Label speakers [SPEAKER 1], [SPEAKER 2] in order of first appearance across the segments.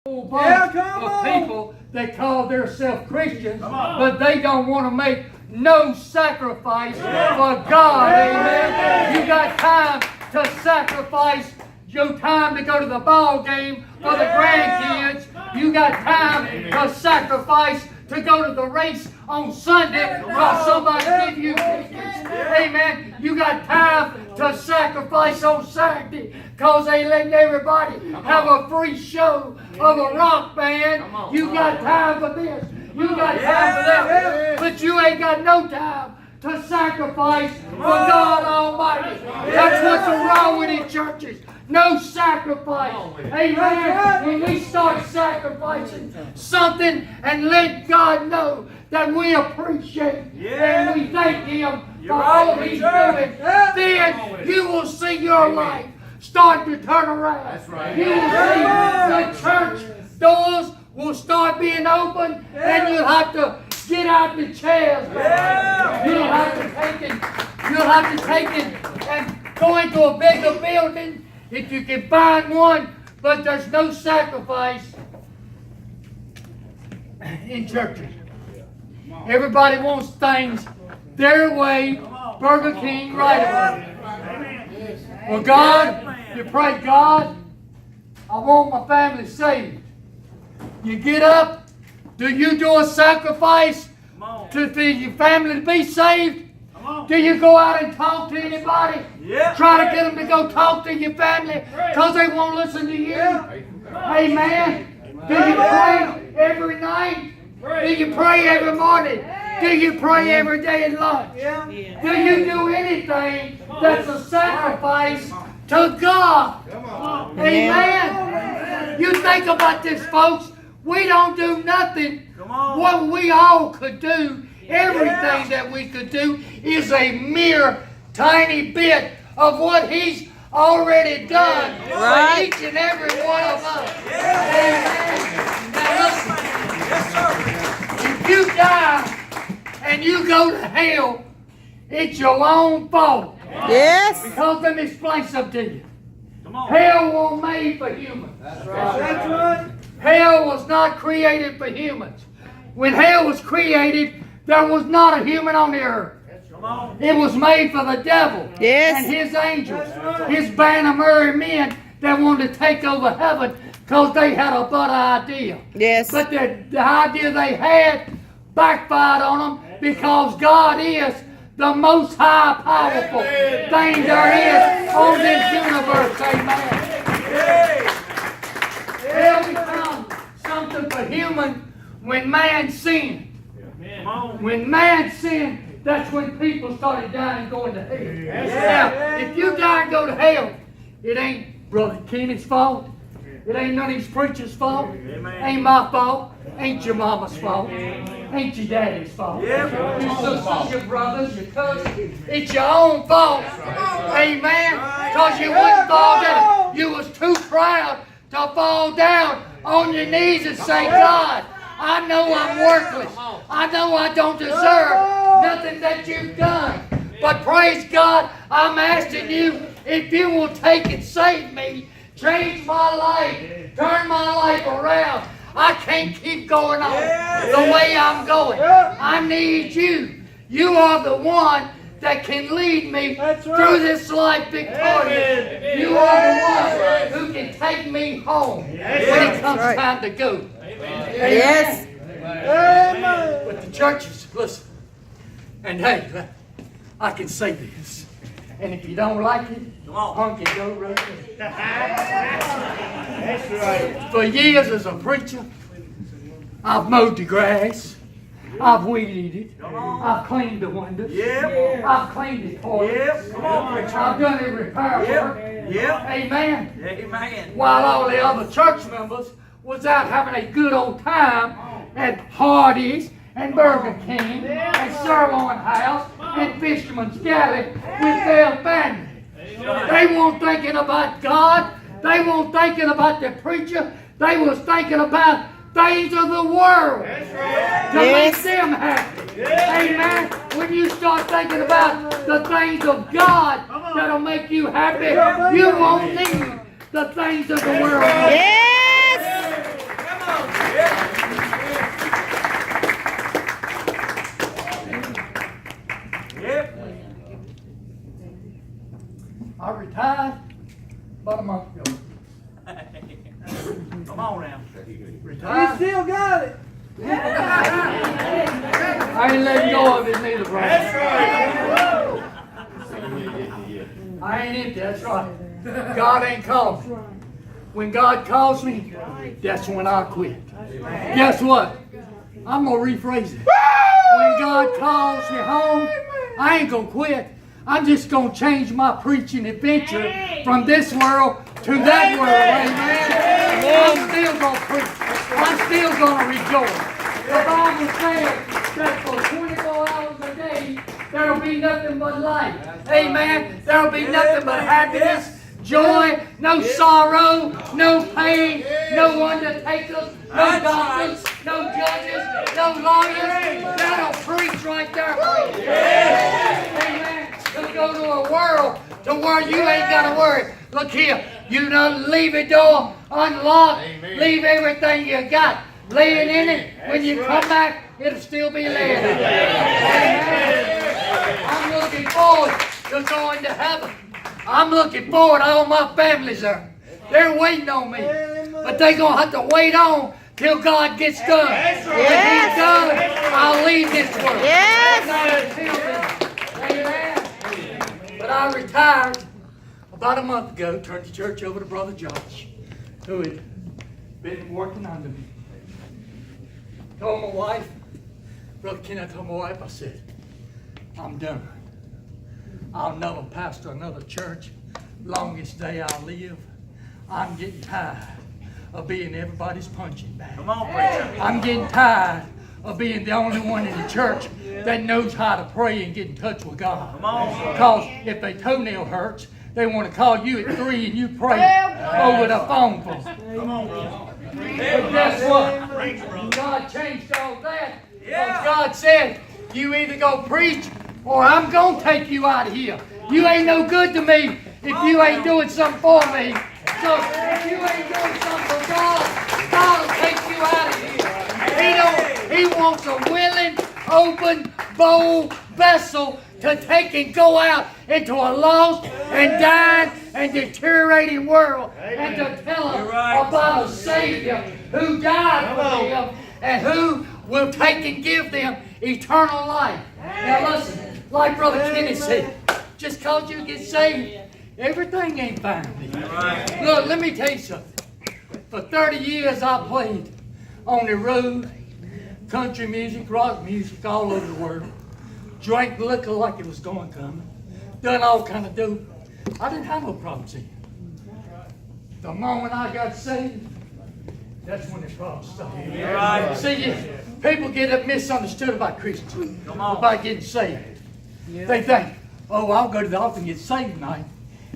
[SPEAKER 1] bunch of people that call themselves Christians, but they don't want to make no sacrifice for God. Amen. You got time to sacrifice your time to go to the ball game for the grandkids. You got time to sacrifice to go to the race on Sunday because somebody give you tickets. Amen. You got time to sacrifice on Saturday because they letting everybody have a free show of a rock band. You got time for this. You got time for that. But you ain't got no time to sacrifice for God Almighty. That's what's wrong with these churches. No sacrifice. Amen. When we start sacrificing something and let God know that we appreciate and we thank Him for all He's doing, then you will see your life start to turn around. You will see the church doors will start being open and you'll have to get out the chairs. You'll have to take it and go into a bigger building if you can find one, but there's no sacrifice in churches. Everybody wants things their way, Burger King right away. Well, God, you pray, God, I want my family saved. You get up, do you do a sacrifice for your family to be saved? Do you go out and talk to anybody? Try to get them to go talk to your family because they won't listen to you? Amen. Do you pray every night? Do you pray every morning? Do you pray every day at lunch? Do you do anything that's a sacrifice to God? Amen. You think about this, folks. We don't do nothing. What we all could do, everything that we could do, is a mere tiny bit of what He's already done for each and every one of us. Amen. Now listen, if you die and you go to hell, it's your own fault.
[SPEAKER 2] Yes.
[SPEAKER 1] Because let me explain something to you. Hell wasn't made for humans. That's right. Hell was not created for humans. When hell was created, there was not a human on the earth. It was made for the devil and his angels, his band of merry men that wanted to take over heaven because they had a better idea.
[SPEAKER 2] Yes.
[SPEAKER 1] But the idea they had backfired on them because God is the most high powerful thing there is on this universe. Amen. Hell become something for human when man sinned. When man sinned, that's when people started dying and going to hell. Now, if you die and go to hell, it ain't Brother Kenny's fault. It ain't none of these preachers' fault. Ain't my fault. Ain't your mama's fault. Ain't your daddy's fault. Your sisters, your brothers, your cousins. It's your own fault. Amen. Because you wouldn't fall down. You was too proud to fall down on your knees and say, God, I know I'm worthless. I know I don't deserve nothing that you've done. But praise God, I'm asking you if you will take and save me, change my life, turn my life around. I can't keep going on the way I'm going. I need you. You are the one that can lead me through this life victorious. You are the one who can take me home when it comes time to go.
[SPEAKER 2] Yes.
[SPEAKER 1] But the churches, listen, and hey, I can say this, and if you don't like it, I can go right there. That's right. For years as a preacher, I've mowed the grass, I've weeded it, I've cleaned the windows, I've cleaned the toilets, I've done the repair work. Amen. While all the other church members was out having a good old time at Hardee's and Burger King and Sirloin House and Fisherman's Galley with their family. They weren't thinking about God. They weren't thinking about the preacher. They was thinking about things of the world to make them happy. Amen. When you start thinking about the things of God that'll make you happy, you won't need the things of the world.
[SPEAKER 2] Yes.
[SPEAKER 3] Come on now.
[SPEAKER 1] Retire?
[SPEAKER 4] Still got it.
[SPEAKER 1] I ain't letting go of it neither, brother.
[SPEAKER 3] That's right.
[SPEAKER 1] I ain't empty, that's right. God ain't called me. When God calls me, that's when I quit. Guess what? I'm going to rephrase it. When God calls me home, I ain't going to quit. I'm just going to change my preaching adventure from this world to that world. Amen. I'm still going to preach. I'm still going to rejoice. The Bible says that for 24 hours a day, there will be nothing but life. Amen. There will be nothing but happiness, joy, no sorrow, no pain, no one to take us, no doctors, no judges, no lawyers. That'll preach right there for you. Amen. To go to a world to where you ain't got to worry. Look here, you don't leave a door unlocked, leave everything you got laying in it. When you come back, it'll still be laying in it. Amen. I'm looking forward to going to heaven. I'm looking forward, all my family's there. They're waiting on me. But they're going to have to wait on till God gets done. When He's done, I'll leave this world.
[SPEAKER 2] Yes.
[SPEAKER 1] Amen. But I retired about a month ago, turned the church over to Brother Josh, who had been working under me. Told my wife, Brother Ken, I told my wife, I said, I'm done. I'll never pastor another church. Longest day I live. I'm getting tired of being everybody's punching bag.
[SPEAKER 3] Come on, preacher.
[SPEAKER 1] I'm getting tired of being the only one in the church that knows how to pray and get in touch with God.
[SPEAKER 3] Come on.
[SPEAKER 1] Because if their toenail hurts, they want to call you at 3 and you pray over the phone for them.
[SPEAKER 3] Come on, brother.
[SPEAKER 1] But guess what? God changed all that. Because God said, you either go preach or I'm going to take you out of here. You ain't no good to me if you ain't doing something for me. So if you ain't doing something for God, God will take you out of here. He wants a willing, open, bold vessel to take and go out into a lost and dying and deteriorating world and to tell them about a Savior who died for them and who will take and give them eternal life. Now listen, like Brother Kenny said, just because you get saved, everything ain't fine. Look, let me tell you something. For 30 years I played on the road, country music, rock music, all over the world. Drank liquor like it was going coming. Done all kind of dope. I didn't have no problem singing. The moment I got saved, that's when the problem started.
[SPEAKER 3] Right.
[SPEAKER 1] See, people get misunderstood about Christians, about getting saved. They think, oh, I'll go to the altar and get saved tonight,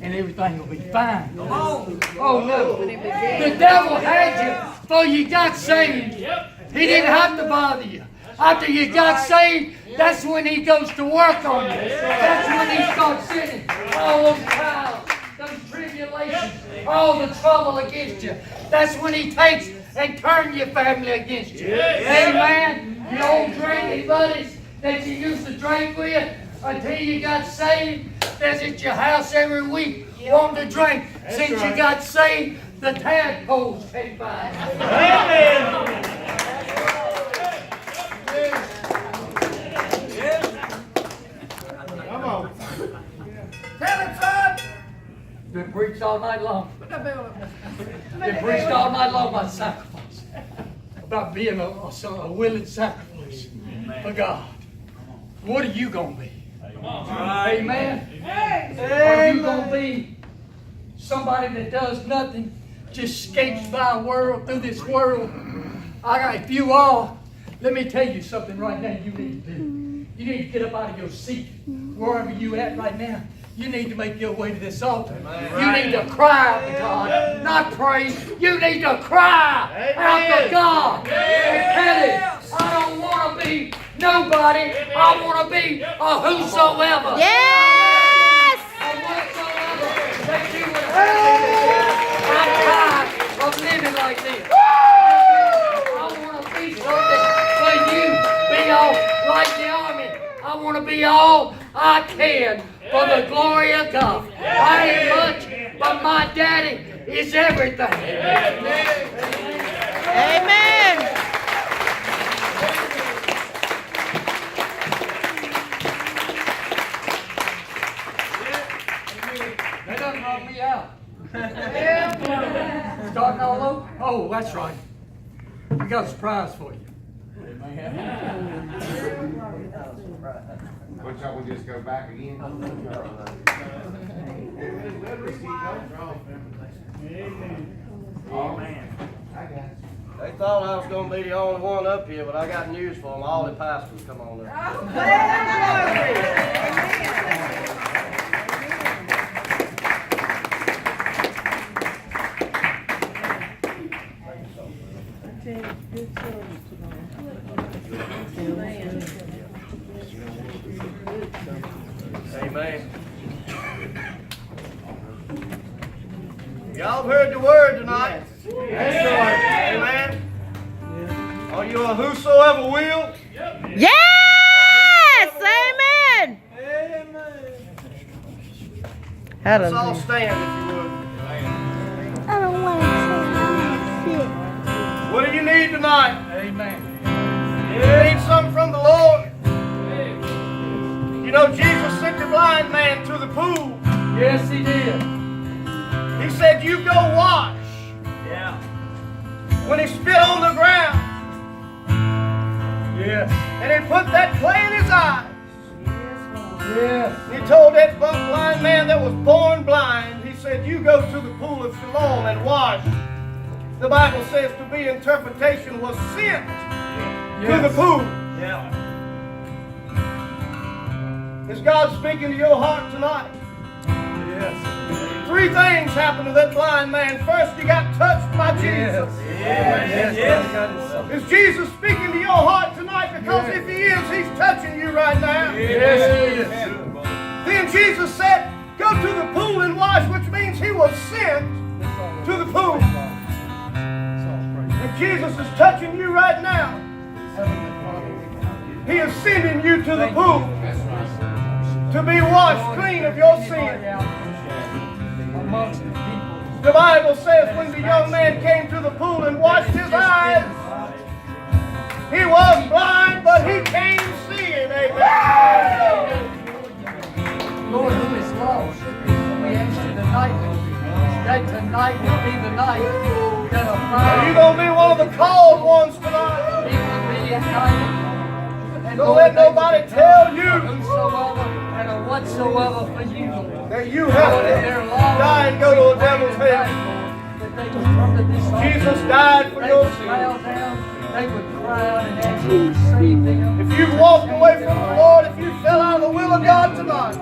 [SPEAKER 1] and everything will be fine. Oh, no. The devil had you before you got saved. He didn't have to bother you. After you got saved, that's when he goes to work on you. That's when he starts sending all those trials, those tribulations, all the trouble against you. That's when he takes and turns your family against you. Amen. Your old drinking buddies that you used to drink with until you got saved, that's at your house every week wanting to drink. Since you got saved, the tadpoles came by.
[SPEAKER 3] Amen.
[SPEAKER 4] Come on.
[SPEAKER 1] Been preached all night long. Been preached all night long about sacrifice. About being a willing sacrifice for God. What are you going to be? Amen. Are you going to be somebody that does nothing, just skates by through this world? If you are, let me tell you something right now you need to do. You need to get up out of your seat, wherever you at right now. You need to make your way to this altar. You need to cry out to God, not pray. You need to cry out to God and tell Him, I don't want to be nobody. I want to be a whosoever.
[SPEAKER 2] Yes!
[SPEAKER 1] A whatsoever that you would have. I'm tired of living like this. I want to be something for you. Be all like the army. I want to be all I can for the glory of God. I ain't much, but my daddy is everything. Amen. We got a surprise for you.
[SPEAKER 4] What, y'all will just go back again?
[SPEAKER 3] Oh, man.
[SPEAKER 4] I got it.
[SPEAKER 5] They thought I was going to be the only one up here, but I got news for them. All the pastors come on up. Amen. Y'all have heard the word tonight. Amen. Are you a whosoever will?
[SPEAKER 2] Yes! Amen!
[SPEAKER 5] Let's all stand if you would.
[SPEAKER 2] I don't want to sit.
[SPEAKER 5] What do you need tonight?
[SPEAKER 1] Amen.
[SPEAKER 5] You need something from the Lord? You know, Jesus sent the blind man to the pool.
[SPEAKER 1] Yes, he did.
[SPEAKER 5] He said, you go wash.
[SPEAKER 3] Yeah.
[SPEAKER 5] When he spit on the ground,
[SPEAKER 1] Yes.
[SPEAKER 5] and he put that clay in his eyes,
[SPEAKER 1] Yes.
[SPEAKER 5] he told that blind man that was born blind, he said, you go to the pool of Siloam and wash. The Bible says to be interpretation was sent to the pool.
[SPEAKER 3] Yeah.
[SPEAKER 5] Is God speaking to your heart tonight?
[SPEAKER 1] Yes.
[SPEAKER 5] Three things happened to that blind man. First, he got touched by Jesus.
[SPEAKER 1] Yes.
[SPEAKER 5] Is Jesus speaking to your heart tonight? Because if he is, he's touching you right now.
[SPEAKER 1] Yes, he is.
[SPEAKER 5] Then Jesus said, go to the pool and wash, which means he was sent to the pool. And Jesus is touching you right now. He is sending you to the pool to be washed clean of your sin.
[SPEAKER 1] Amongst the people.
[SPEAKER 5] The Bible says when the young man came to the pool and washed his eyes, he was blind, but he came seeing. Amen.
[SPEAKER 1] Lord, who is lost? We ask you tonight that tonight will be the night that a
[SPEAKER 5] Are
[SPEAKER 1] fire
[SPEAKER 5] you going to be one of the called ones tonight?
[SPEAKER 1] people be ignited. And
[SPEAKER 5] Don't
[SPEAKER 1] Lord,
[SPEAKER 5] let
[SPEAKER 1] they will
[SPEAKER 5] nobody
[SPEAKER 1] become
[SPEAKER 5] tell you
[SPEAKER 1] whosoever and a whatsoever for you, Lord.
[SPEAKER 5] that you have to die and go to a devil's hell. Jesus died for your sins.
[SPEAKER 1] They would cry out and ask you to save them.
[SPEAKER 5] If you've walked away from the Lord, if you fell out of the will of God tonight,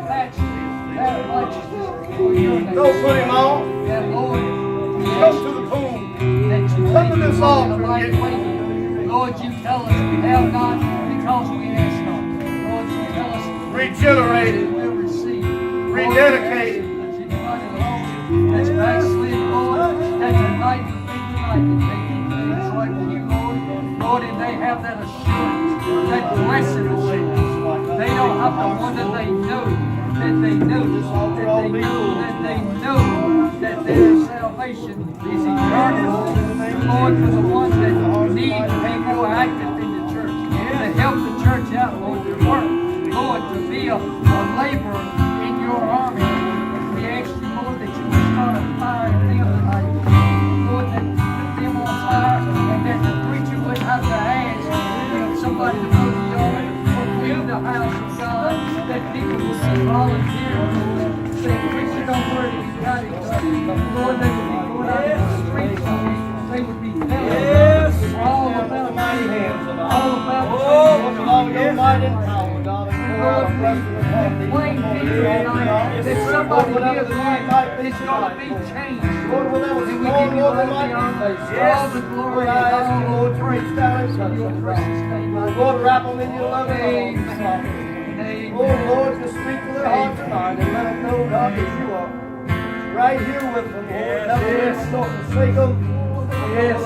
[SPEAKER 5] don't put him on. Go to the pool. Come to this altar and get
[SPEAKER 1] Lord, you tell us we have not because we ask not. Lord, you tell us
[SPEAKER 5] regenerated,
[SPEAKER 1] we will receive.
[SPEAKER 5] rededicated.
[SPEAKER 1] That's backslid, Lord. That tonight will be the night that they can be right with you, Lord. Lord, and they have that assurance, that blessed assurance. They don't have to wonder, they know that they know that their salvation is eternal. Lord, for the ones that need to be more active in the church, to help the church out, Lord, to work, Lord, to be a laborer in your army. We ask you, Lord, that you would start a fire in them tonight. Lord, that you put them on fire, and that the preacher would have to ask somebody to put the yard or clean the house of God, that people would be volunteering, Lord. Say, preacher, don't worry, you got it done. Lord, they would be going out in the streets, they would be telling all about mayhem, all about
[SPEAKER 5] All your might and power, God, and pour out a blessing upon thee.
[SPEAKER 1] plain people tonight, that somebody here tonight is going to be changed.
[SPEAKER 5] Lord, when that was
[SPEAKER 1] And we
[SPEAKER 5] small,
[SPEAKER 1] give you
[SPEAKER 5] Lord,
[SPEAKER 1] all
[SPEAKER 5] they
[SPEAKER 1] the
[SPEAKER 5] might
[SPEAKER 1] honor,
[SPEAKER 5] be faced.
[SPEAKER 1] all the glory,
[SPEAKER 5] Lord, I ask you,
[SPEAKER 1] and all
[SPEAKER 5] Lord,
[SPEAKER 1] the
[SPEAKER 5] to
[SPEAKER 1] praise.
[SPEAKER 5] reach down and touch
[SPEAKER 1] In your
[SPEAKER 5] them.
[SPEAKER 1] precious name, I
[SPEAKER 5] Lord, wrap them in your loving arms, Father.
[SPEAKER 1] Amen.
[SPEAKER 5] Oh, Lord, just speak to their heart tonight and let them know, God, that you are right here with them, Lord. Never leave them nor forsake them. Yes.